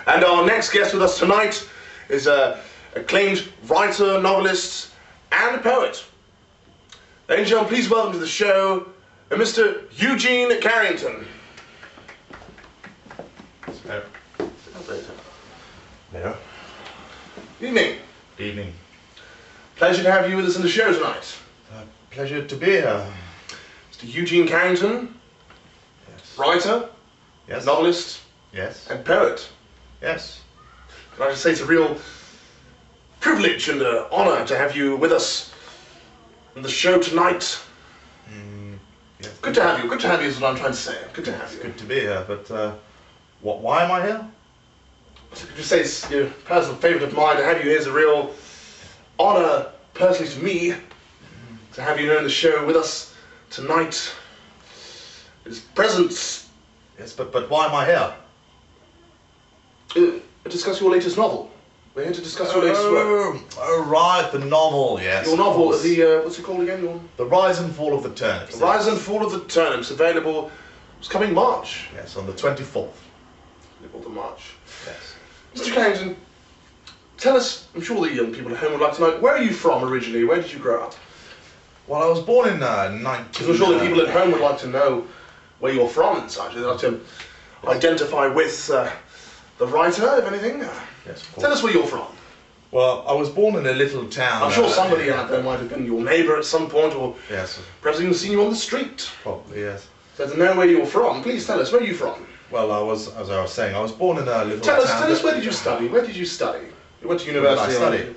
And our next guest with us tonight is an acclaimed writer, novelist, and poet. Ladies and gentlemen, please welcome to the show Mr. Eugene Carrington. There. Evening. Evening. Pleasure to have you with us in the show tonight. Pleasure to be here. Mr. Eugene Carrington, Yes. writer, Yes. novelist, Yes. and poet. Yes. Can I just say it's a real privilege and honour to have you with us on the show tonight. Yes. Good to have you. Good to have you is what I'm trying to say. Good to have It's you. good to be here, but why am I here? Could you say it's your personal favourite of mine to have you here is a real honour, personally to me, to have you here in the show with us tonight. His presence Yes, but why am I here? to discuss your latest novel. We're here to discuss your latest work. Oh, right, the novel, yes. Your of novel, course. what's it called again? The Rise and Fall of the Turnips. The Rise and Fall of the Turnips, available, it's coming March. Yes, on the 24th. Available to March. Yes. Mr. Carrington, tell us, I'm sure the young people at home would like to know, where are you from originally? Where did you grow up? Well, I was born in Because I'm sure the people at home would like to know where you're from and such. They'd like to identify with the writer, if anything. Yes, of course. Tell us where you're from. Well, I was born in a little town. I'm sure somebody out there might have been your neighbour at some point, or Yes, perhaps even seen you on the street. probably, yes. So to know where you're from, please tell us, where are you from? Well, as I was saying, I was born in a little Tell town. us, where did you study? Where did you study? You went to Where did university.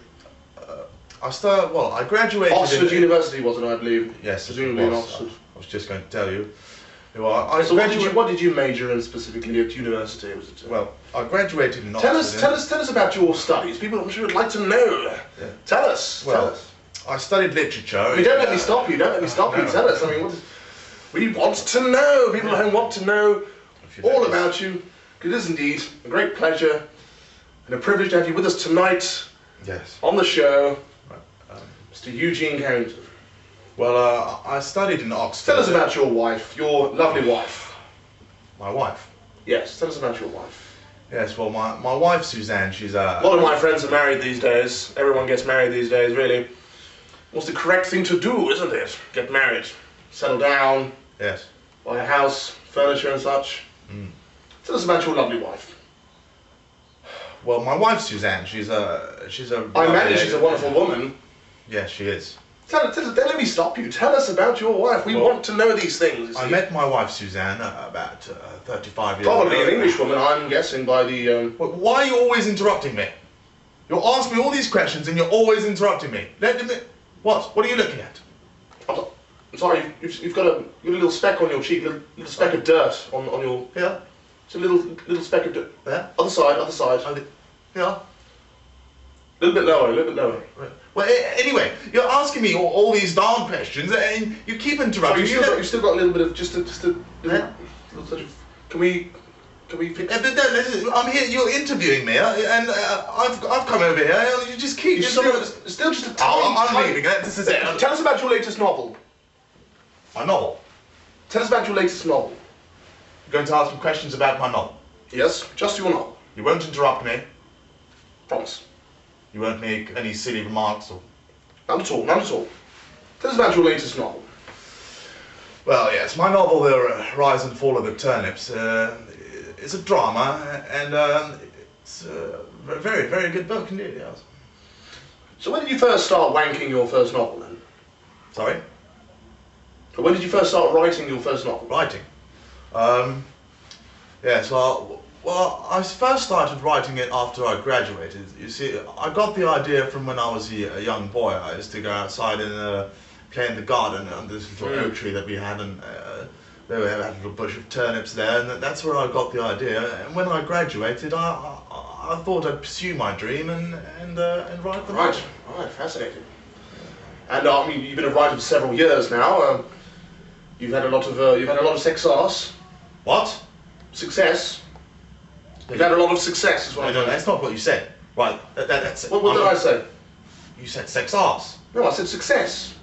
I studied? Well, I graduated Oxford in... University, wasn't it, I believe? Yes, Presumably it in was. Oxford. I was just going to tell you. Well, I So graduated... what did you major in specifically at university? Was it, Well, I graduated in tell Oxford. us about your studies. People, I'm sure, would like to know. Yeah. Tell us. Well, tell us. I studied literature. I mean, don't let me stop you. Don't let me stop you. no. Tell us. I mean, we want to know. People at home want to know If you all notice. about you. It is indeed a great pleasure and a privilege to have you with us tonight Yes. on the show, Right. Mr. Eugene Carrington. Well, I studied in Oxford. Tell us about your wife, your lovely wife. My wife. Yes, tell us about your wife. Yes, well, my wife, Suzanne, she's A lot of my friends are married these days. Everyone gets married these days, really. What's the correct thing to do, isn't it? Get married, settle down, Yes. buy a house, furniture and such. Tell us about your lovely wife. Well, my wife, Suzanne, she's a... I imagine she's a wonderful woman. Yes, she is. Tell us, don't let me stop you. Tell us about your wife. We Well, want to know these things. You I see. met my wife, Suzanne, about 35 years Probably ago. an English woman, I'm guessing, by the... Well, why are you always interrupting me? You're asking me all these questions and you're always interrupting me. Let me... What? What are you looking at? I'm sorry, you've got a little speck on your cheek, a little speck of dirt on your... Here? It's a little speck of dirt. There? Other side, other side. Here? A little bit lower, a little bit lower. Right. Well, anyway, you're asking me all these darn questions and you keep So interrupting me. you've still got a little bit of, just a Yeah. little touch of... Can we fix... I'm here, you're interviewing me, and I've come over here, and you just keep... Still just a I'm tiny... leaving, this is it. Tell us about your latest novel. My novel. Tell us about your latest novel. You're going to ask me questions about my novel. Yes, just your novel. You won't interrupt me. Promise. You won't make any silly remarks or... None at all, none at all. Tell us about your latest novel. Well, yes, my novel, The Rise and Fall of the Turnips, is a drama, and it's a very, very good book indeed, yes. So when did you first start wanking your first novel then? Sorry? Or when did you first start writing your first novel? Writing. Yes, well, I first started writing it after I graduated. You see, I got the idea from when I was a young boy. I used to go outside and play in the garden under this little oak tree that we had, and there we had a little bush of turnips there, and that's where I got the idea. And when I graduated, I thought I'd pursue my dream and write the novel. Right, fascinating. And I mean, you've been a writer for several years now. You've had a lot of success. What? Success. You've had a lot of success, is what No, I mean. that's not what you said. Right, that's it. What did I say? You said sex arse. No, I said success.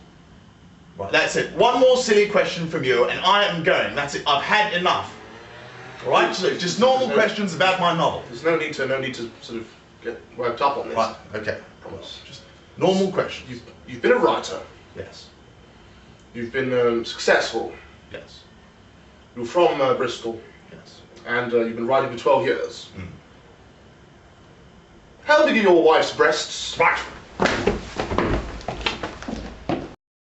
Right, that's it. One more silly question from you, and I am going. That's it. I've had enough. Right, so just normal questions about my novel. There's no need to sort of get worked up on this. Right, okay. Promise. Just normal questions. You've been a writer. Yes. You've been successful. Yes. You're from Bristol, Yes. and you've been writing for 12 years. Mm. How big are your wife's breasts? Right.